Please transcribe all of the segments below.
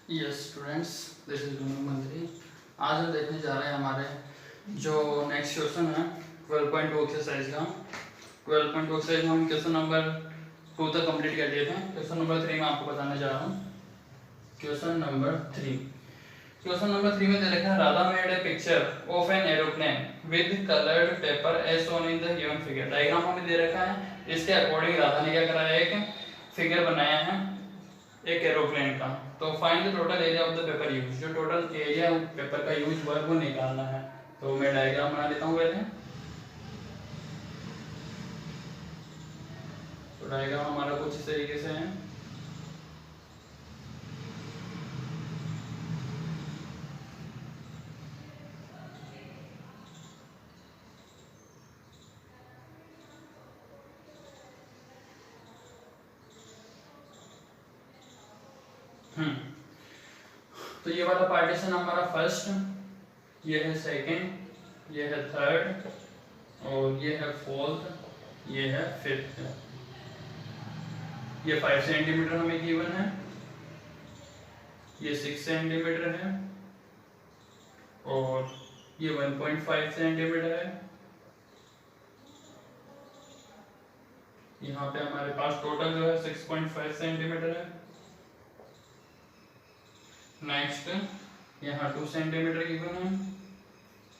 Yes students, this is Vinod मंत्री। आज हम देखने जा रहे हैं हमारे जो नेक्स्ट क्वेश्चन है 12.2 एक्सरसाइज का। 12.2 एक्सरसाइज में हम क्वेश्चन नंबर 2 तक कंप्लीट कर लिए थे। क्वेश्चन नंबर 3 में आपको बताने जा रहा हूँ। क्वेश्चन नंबर 3 में दे रखा है Radha made a picture of an aeroplane with coloured paper as shown in the given figure. Diagram हमें दे रखा है, इसके अकॉर्डिंग राधा ने क्या करा है, एक फिगर बनाया है एक एरोप्लेन का। तो find the total area of the paper use. जो टोटल एरिया पेपर का यूज हुआ है वो निकालना है। तो मैं डायग्राम बना लेता हूँ पहले। तो डायग्राम हमारा कुछ इस तरीके से है। तो ये वाला पार्टीशन हमारा फर्स्ट, ये है सेकंड, ये है थर्ड, और ये है फोर्थ, ये है फिफ्थ। ये 5 सेंटीमीटर हमें गिवन है, ये 6 सेंटीमीटर है, और ये 1.5 सेंटीमीटर है। यहाँ पे हमारे पास टोटल जो है 6.5 सेंटीमीटर है। नेक्स्ट यहाँ 2 सेंटीमीटर गिवन है,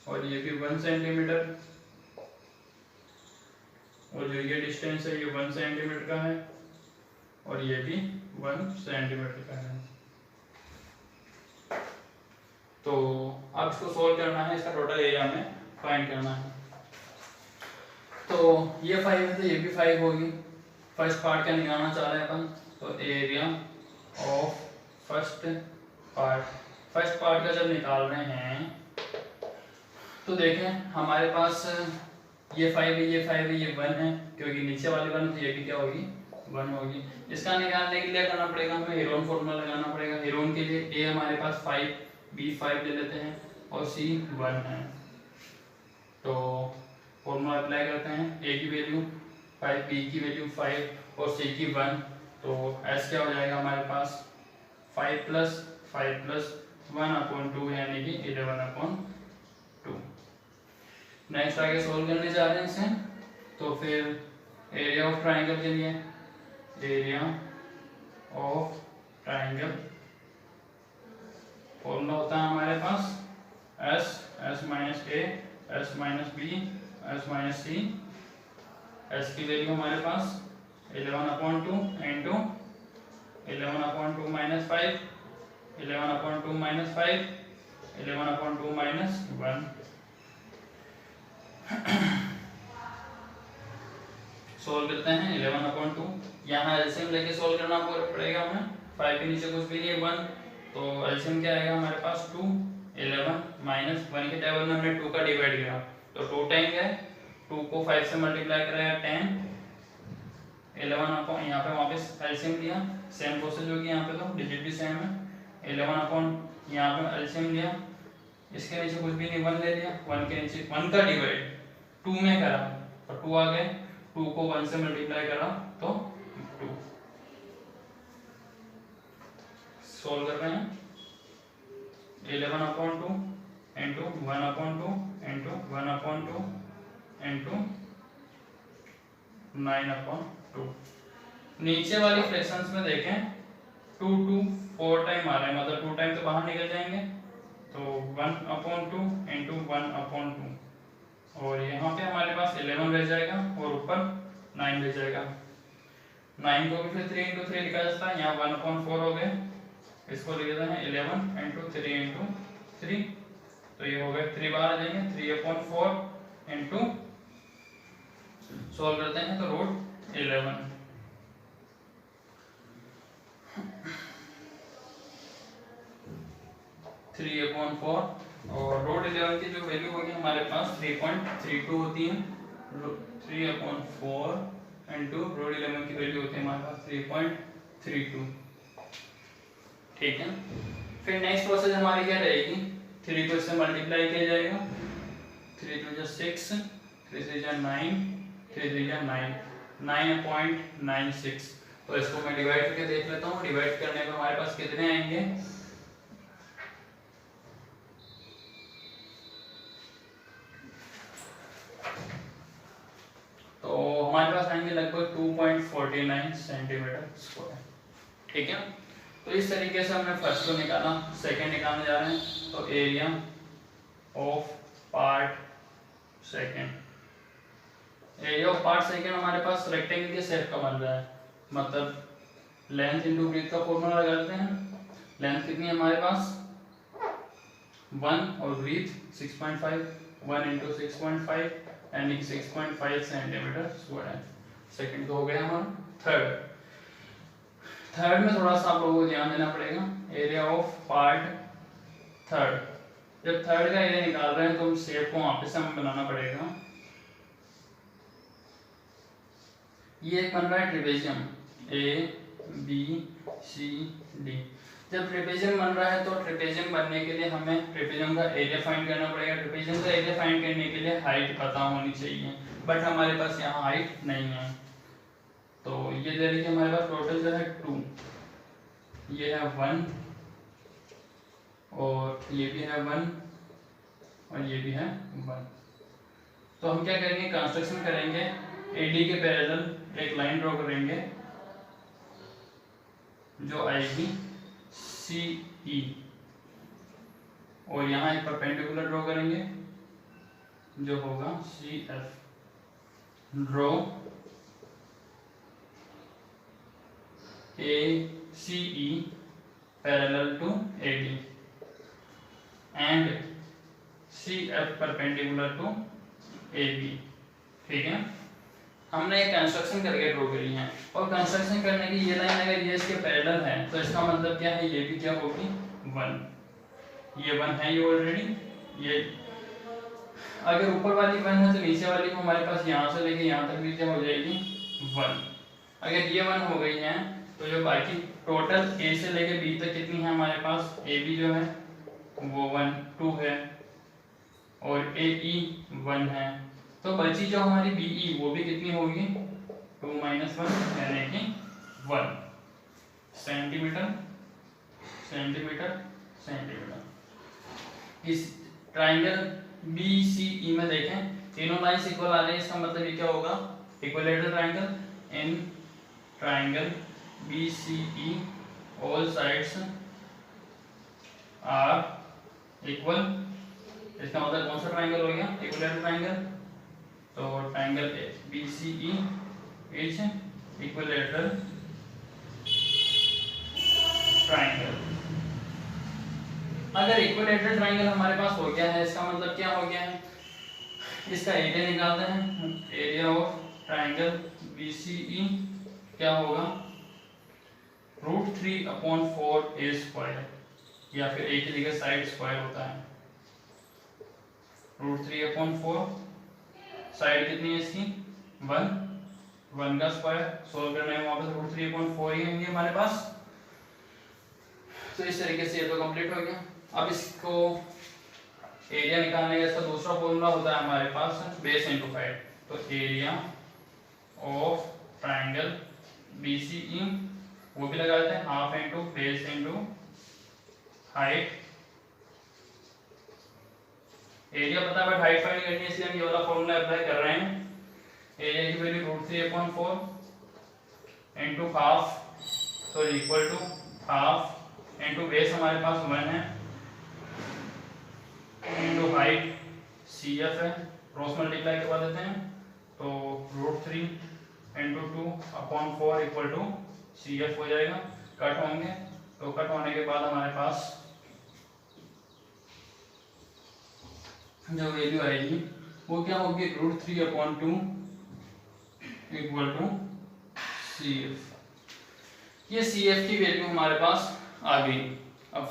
और ये भी 1 सेंटीमीटर, और जो ये डिस्टेंस है ये 1 सेंटीमीटर का है, और ये भी 1 सेंटीमीटर का है। तो अब इसको सोल्व करना है, इसका टोटल एरिया हमें फाइंड करना है। तो ये 5 है तो ये भी 5 होगी। फर्स्ट पार्ट का निकालना चाह रहे हैं अपन, तो एरिया ऑफ फर्स्ट पार्ट का जब निकाल रहे हैं तो देखें हमारे पास ये 5 है, ये 5 है, ये 1 है, क्योंकि नीचे वाली 1 तो ये भी क्या होगी, 1 होगी। इसका निकालने के लिए करना पड़ेगा, हमें हेरोन फॉर्मूला लगाना पड़ेगा। हेरोन के लिए ए हमारे पास 5, बी 5 ले लेते हैं, और सी 1 है। तो फॉर्मूला अप्लाई करते हैं, ए की वैल्यू 5, बी की वैल्यू 5 और सी की 1। तो एस क्या हो जाएगा हमारे पास 5 प्लस 1/2 यानी कि 11/2। नेक्स्ट आगे सोल्व करने जा रहे हैं इसे। तो फिर एरिया ऑफ ट्राइंगल के लिए एरिया ऑफ ट्राइंगल फॉर्मूला होता है हमारे पास s minus a, s minus b, s minus c। s की वैल्यू हमारे पास 11/2 into 11/2 minus 5, 11/2 minus 5, 11/2 minus 1। Solve करते हैं 11/2। यहाँ एलसीएम लेके सोल्व करना पड़ेगा हमें। 5 के नीचे कुछ भी नहीं है, 1, तो एलसीएम क्या आएगा हमारे पास 2। 11 माइनस 1 के टेबल में हमने 2 का डिवाइड किया, तो 2 टाइम है, 2 को 5 से मल्टीप्लाई कराया 10। 11 यहाँ पे वापस एलसीएम लिया, सेम प्रोसेस होगी यहाँ पे, तो डिजिट भी सेम है। 11 यहाँ पे एलसीएम लिया, इसके नीचे कुछ भी नहीं, 1 ले लिया, 1 के नीचे 1 का डिवाइड 2 में करा, और 2 आ गए, 2 को 1 से मल्टीप्लाई करा तो 2। सोल्व कर रहे हैं 11/2 इंटू 1/2 इंटू 1/2 इंटू 9/2। नीचे वाली फ्रैक्शंस में देखें 2 2 4 टाइम आ रहा है, मतलब 2 टाइम तो बाहर निकल जाएंगे, तो 1/2 इंटू 1/2, और यहाँ पे हमारे पास 11 रह जाएगा और ऊपर 9 रह जाएगा। 9 को भी फिर 3 इंटू 3 लिखा जाता है, यहाँ 1/4 हो गए, इसको लिख देते हैं 11 इंटू 3 इंटू 3, तो ये हो गए 3 बाहर आ जाएंगे, 3/4 इंटू, सोल्व करते हैं तो रूट 11। थ्री अपॉन 4 और रूट 11 की जो वैल्यू होगी हमारे पास 3.32 होती है। 3/4 इंटू रूट 11 की वैल्यू होती है हमारे पास 3.32। ठीक है, फिर नेक्स्ट प्रोसेस हमारी क्या रहेगी, 3 को इससे मल्टीप्लाई किया जाएगा, 3 2 6, 3 3 9, 3 3 9, 9.96। तो इसको मैं डिवाइड करके देख लेता हूँ, डिवाइड करने पर हमारे पास कितने आएंगे, लगभग 2.49 सेंटीमीटर स्क्वायर। ठीक है, तो इस तरीके से हमने फर्स्ट को निकाला। सेकंड निकालने जा रहे हैं, तो area of part second, area of part second हमारे पास रेक्टेंगल के शेप का बन रहा है, मतलब लेंथ इंटू ब्रीथ का फॉर्मूला लगाते हैं। लेंथ कितनी है हमारे पास 1 और ब्रीथ 6.5, 1 इंटू 6.5 यानी 6.5 सेंटीमीटर स्क्वायर। सेकंड तो हो गया हमारा। थर्ड में थोड़ा सा आप लोगों को ध्यान देना पड़ेगा। एरिया ऑफ पार्ट थर्ड, जब थर्ड का एरिया निकाल रहे हैं तो हम शेप को वापस से हमें बनाना पड़ेगा। ये एक बन रहा है trapezium, A B C D. जब ट्रेपेजियम बन रहा है तो ट्रेपेजियम बनने के लिए हमें ट्रेपेजियम का एरिया फाइंड करना पड़ेगा। ट्रेपेजियम का एरिया फाइंड करने के लिए हाइट पता होनी चाहिए, बट हमारे पास यहाँ हाइट नहीं है। तो ये दे रही है हमारे पास टोटल जो है 2, ये है 1 और ये भी है 1 और ये भी है 1। तो हम क्या करेंगे, कंस्ट्रक्शन करेंगे। एडी के पैरेलल एक लाइन ड्रॉ करेंगे जो आएगी सी ई, और यहाँ एक परपेंडिकुलर ड्रॉ करेंगे जो होगा C F. Draw A C E parallel to A D and C F perpendicular to A B. ठीक है, हमने एक कंस्ट्रक्शन करके ड्रॉ करी है, और कंस्ट्रक्शन करने की ये लाइन अगर ये इसके पैरेलल है तो इसका मतलब क्या है, ये भी क्या होगी 1। ये 1 है ये ऑलरेडी। ये अगर ऊपर वाली 1 है तो नीचे वाली को हमारे पास यहाँ से लेके यहाँ तक भी क्या हो जाएगी 1। अगर ये 1 हो गई है तो जो बाकी टोटल ए से लेके बी तक कितनी है हमारे पास, ए बी जो है वो 1 2 है और ए ई 1 है। तो बची जो हमारी बी ई वो भी कितनी होगी 2 - 1 यानी कि 1 सेंटीमीटर सेंटीमीटर सेंटीमीटर। इस ट्राइंगल बी सी ई में देखें तीनों लाइंस इक्वल आ रही है, इसका मतलब ये क्या होगा equilateral triangle. In triangle B C E all sides are equal, इसका मतलब कौन सा ट्राइंगल हो गया इक्विलेटरल ट्राइंगल। तो triangle B C E is equilateral triangle. अगर इक्विलेटरल ट्राइंगल हमारे पास हो गया है, इसका मतलब क्या हो गया है, इसका एरिया निकालते हैं। Area of triangle B C E क्या होगा √3/4 ए स्क्वायर, या फिर ए की जगह साइड स्क्वायर होता है। √3/4, साइड कितनी है इसकी 1 का स्क्वायर। सोल्व करने में वापस √3/4 ही होंगे हमारे पास। तो इस तरीके से ये तो कंप्लीट हो गया। अब इसको एरिया निकालने का इसका दूसरा फॉर्मूला होता है हमारे पास बेस इंटू हाइट। तो area of triangle B C E वो भी लगा देते हैं, half into base into height. Area पता है बट हाइट फाइंड करनी है, इसलिए हम ये वाला फॉर्मूला अप्लाई कर रहे हैं। एरिया की वैल्यू √3/4 इंटू हाफ, तो equal to half into base हमारे पास 1 है इंटू हाइट सी एफ है, क्रॉस मल्टीप्लाई करवा देते हैं। तो √3 into 2/4 equal to C F हो जाएगा। कट होंगे, तो कट होने के बाद हमारे पास जो वैल्यू आएगी वो क्या होगी √3/2 इक्वल टू सी एफ। ये सी एफ की वैल्यू हमारे पास आ गई। अब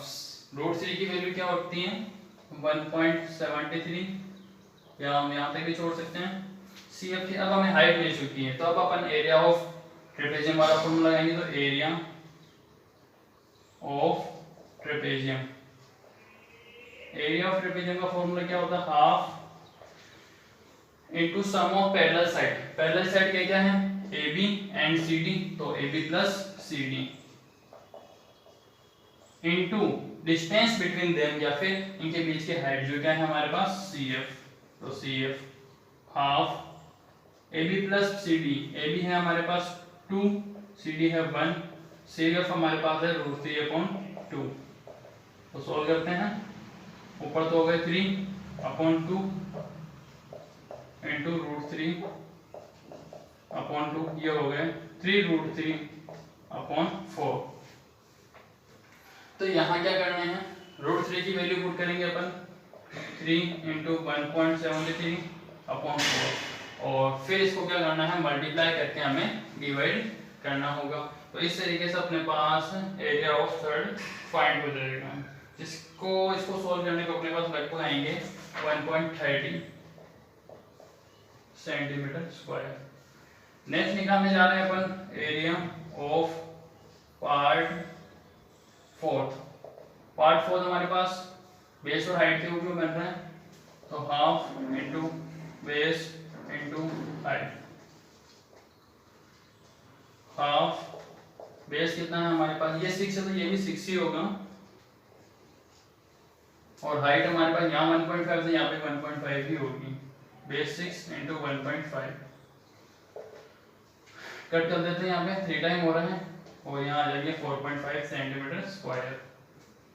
√3 की वैल्यू क्या होती है 1.73, या हम यहाँ तक भी छोड़ सकते हैं। सी एफ की अब हमें हाइट मिल चुकी है, तो अब अपन एरिया ऑफ ट्रेपेजियम वाला फॉर्मूला लगाएंगे। तो area of trapezium, area of trapezium का फॉर्मूला क्या होता है half into sum of parallel side. Parallel side क्या क्या है A B and C D, तो A B plus C D into distance between them, या फिर इनके बीच की हाइट जो क्या है हमारे पास सी एफ। तो C F half AB plus CD, AB है हमारे पास 2, CD है 1, CF हमारे पास है √3/2। तो सॉल्व करते हैं। ऊपर तो हो गए 3/2 इंटू √3/2, ये हो गए 3√3/4। तो यहाँ क्या करना है, √3 की वैल्यू पुट करेंगे अपन, 3 इंटू 1.73/4, और फिर इसको क्या करना है, मल्टीप्लाई करके हमें डिवाइड करना होगा। तो इस तरीके से अपने पास एरिया ऑफ थर्ड फाइंड हो जाएगा। इसको सॉल्व करने को अपने पास लगभग आएंगे 1.30 सेंटीमीटर स्क्वायर। नेक्स्ट निकालने जा रहे हैं अपन area of part fourth. Part fourth हमारे पास बेस और हाइट के रूप में बन रहा है, तो half into base into height. Half base कितना है हमारे पास, ये 6 है तो ये भी 6 ही होगा, और हाइट हमारे पास यहाँ 1.5 तो यहाँ पे 1.5 ही होगी। बेस 6 इंटू 1.5 कट कर देते हैं, यहाँ पे 3 टाइम हो रहा है, और यहाँ आ जाएंगे 4.5 सेंटीमीटर स्क्वायर।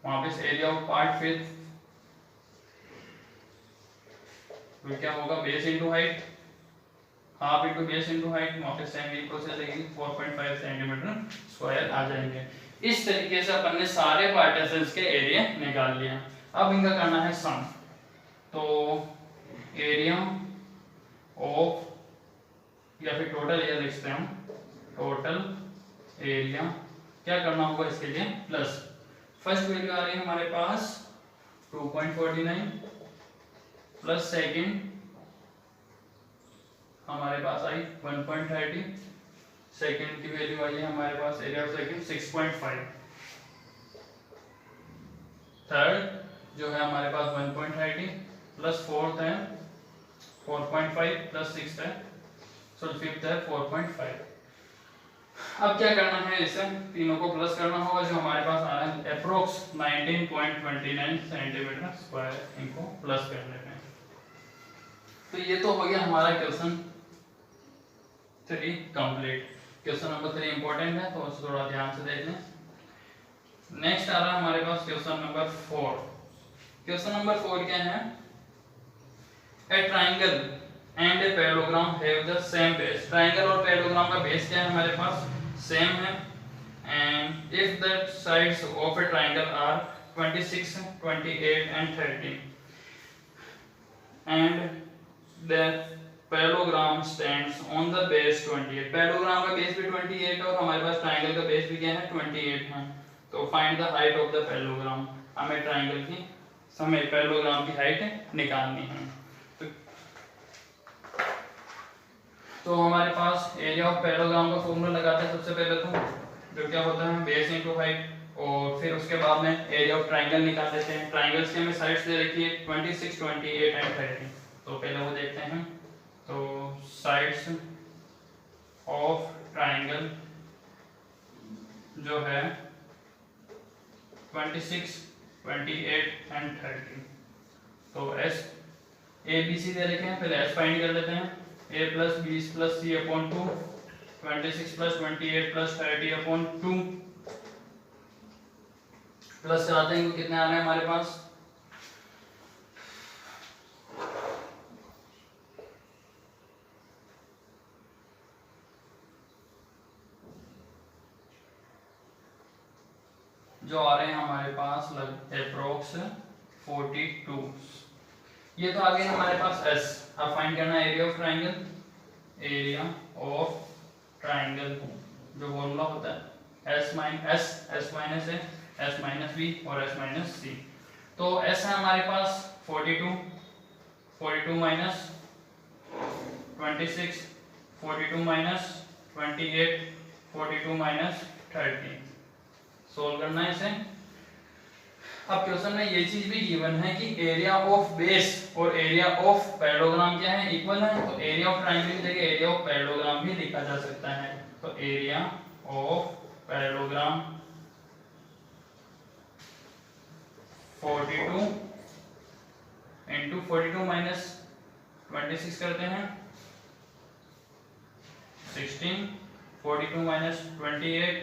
वहाँ पे एरिया ऑफ पार्ट फिफ्थ तो क्या होगा, base into height, half into base into height, वहाँ पे सेम ही प्रोसेस रहेगी, 4.5 सेंटीमीटर स्क्वायर आ जाएंगे। इस तरीके से अपन ने सारे पार्टीशंस के एरिया निकाल लिया। अब इनका करना है सम। तो एरिया ऑफ, या फिर टोटल एरिया लिखते हैं हम, टोटल एरिया क्या करना होगा इसके लिए, प्लस फर्स्ट वैल्यू आ रही है हमारे पास 2.49 प्लस सेकंड हमारे पास आई 1.30, सेकंड की वैल्यू आई है हमारे पास एरिया ऑफ सेकंड 6.5, थर्ड जो है हमारे पास 1.30 प्लस फोर्थ है 4.5 प्लस सिक्स है, सो फिफ्थ है 4.5। अब क्या करना है, इसे तीनों को प्लस करना होगा, जो हमारे पास आ रहा है अप्रोक्स 19.29 सेंटीमीटर स्क्वायर, इनको प्लस कर लेते हैं। तो ये तो हो गया हमारा question 3 complete. Question number 3 important है, तो उसे थोड़ा ध्यान से देख लें। नेक्स्ट आ रहा है हमारे पास क्वेश्चन नंबर 4। क्वेश्चन नंबर 4 क्या है, a triangle and a parallelogram have the same base. Triangle और पैरेललोग्राम का बेस क्या है हमारे पास, सेम है, and if the sides of a triangle are 26, 28 and 30 and the parallelogram stands on the base 28। Parallelogram का बेस भी 28 है, और हमारे पास ट्राइंगल का बेस भी क्या है, 28 है। तो find the height of the parallelogram, हमें ट्राइंगल की समय पैरेललोग्राम की हाइट निकालनी है। तो हमारे पास एरिया ऑफ पैरेललोग्राम का फॉर्मूला लगाते हैं सबसे पहले, तो जो क्या होता है बेस इनटू हाइट, और फिर उसके बाद में एरिया ऑफ ट्राइंगल निकाल देते हैं। ट्राइंगल्स की हमें साइड्स दे रखी है 26, 28 एंड 30। तो पहले वो देखते हैं। तो साइड्स ऑफ ट्राइंगल जो है 26, 28 एंड 30। तो एस ए बी सी दे रखे हैं, पहले एस फाइंड कर लेते हैं। a plus 20 plus c upon 2, 26 plus 28 plus 30 upon 2, plus कराते हैं कितने आ रहे हैं हमारे पास, जो आ रहे हैं हमारे पास अप्रोक्स 42। ये तो आ गए हमारे पास s। अब फाइंड करना है area of triangle. Area of triangle जो फॉर्मूला होता है s minus a, s minus b और s माइनस c। तो s है हमारे पास 42, 42 माइनस 26, 42 माइनस 28, 42 माइनस 30। सोल्व करना है इसे। अब क्वेश्चन में ये चीज भी गिवन है कि एरिया ऑफ बेस और एरिया ऑफ पैरेललोग्राम क्या है, इक्वल है। तो एरिया ऑफ ट्राइंगल की जगह एरिया ऑफ पैरेललोग्राम भी लिखा जा सकता है। तो area of parallelogram 42 into 42 minus 26 करते हैं 16, 42 माइनस 28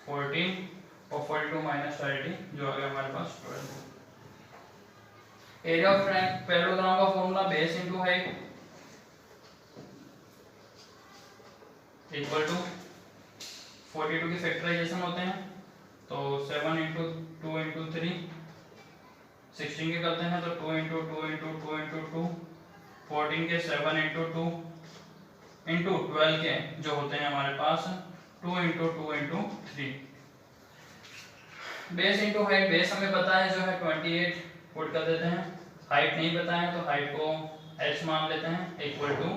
14 और 42 माइनस 30 जो आ गया हमारे पास 12। एरिया ऑफ पैरेललोग्राम का formula base into height equal to 42 के फैक्टराइजेशन होते हैं तो 7 इंटू 2 इंटू 3, 16 के करते हैं तो 2 इंटू 2 इंटू 2 इंटू 2, 14 के 7 इंटू 2 इंटू 12 के जो होते हैं हमारे पास 2 into 2 into 3। Base into height, base हमें पता है जो है 28 पुट कर देते हैं, हाइट नहीं पता है तो हाइट को h मान लेते हैं इक्वल टू।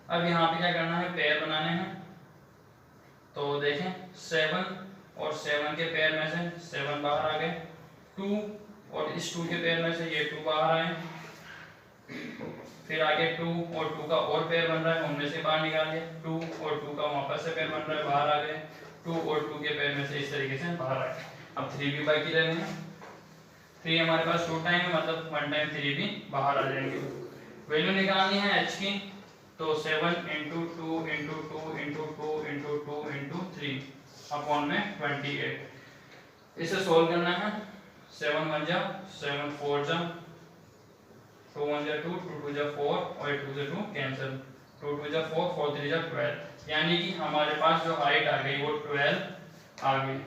अब यहाँ पे क्या करना है, पेयर बनाने हैं तो देखें 7 और 7 के पेयर में से 7 बाहर आ गए, 2 और इस 2 के पेयर में से ये 2 बाहर आए, फिर आगे 2 और 2 का और पेयर बन रहा है उनमें से बाहर निकाल दिया, 2 और 2 का वापस से पेयर बन रहा है बाहर आ गए, 2 और 2 के पेयर में से इस तरीके से बाहर आ गए। अब 3 भी बाकी रह गए, 3 हमारे पास 2 टाइम है मतलब 1 टाइम 3 भी बाहर आ जाएंगे। वैल्यू निकालनी है h की तो 7 into 2 into 2 into 2 into 2 into 3 upon में 28। इसे सोल्व करना है, 7 1 जा 7 4 जा 2 1 जा 2 2 2 जा 4 और 2 से 2 कैंसिल, 2 2 जा 4 4 3 जा 12, यानी कि हमारे पास जो हाइट आ गई वो 12 आ गई,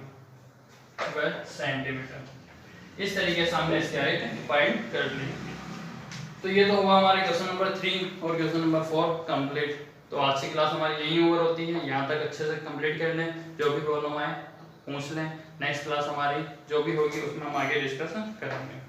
12 सेंटीमीटर। इस तरीके से हमने इसकी हाइट फाइंड कर ली। तो ये तो हुआ हमारे क्वेश्चन नंबर 3 और क्वेश्चन नंबर 4 कंप्लीट। तो आज की क्लास हमारी यही ओवर होती है, यहाँ तक अच्छे से कंप्लीट कर लें, जो भी प्रॉब्लम आए पूछ लें, नेक्स्ट क्लास हमारी जो भी होगी उसमें हम आगे डिस्कस करेंगे।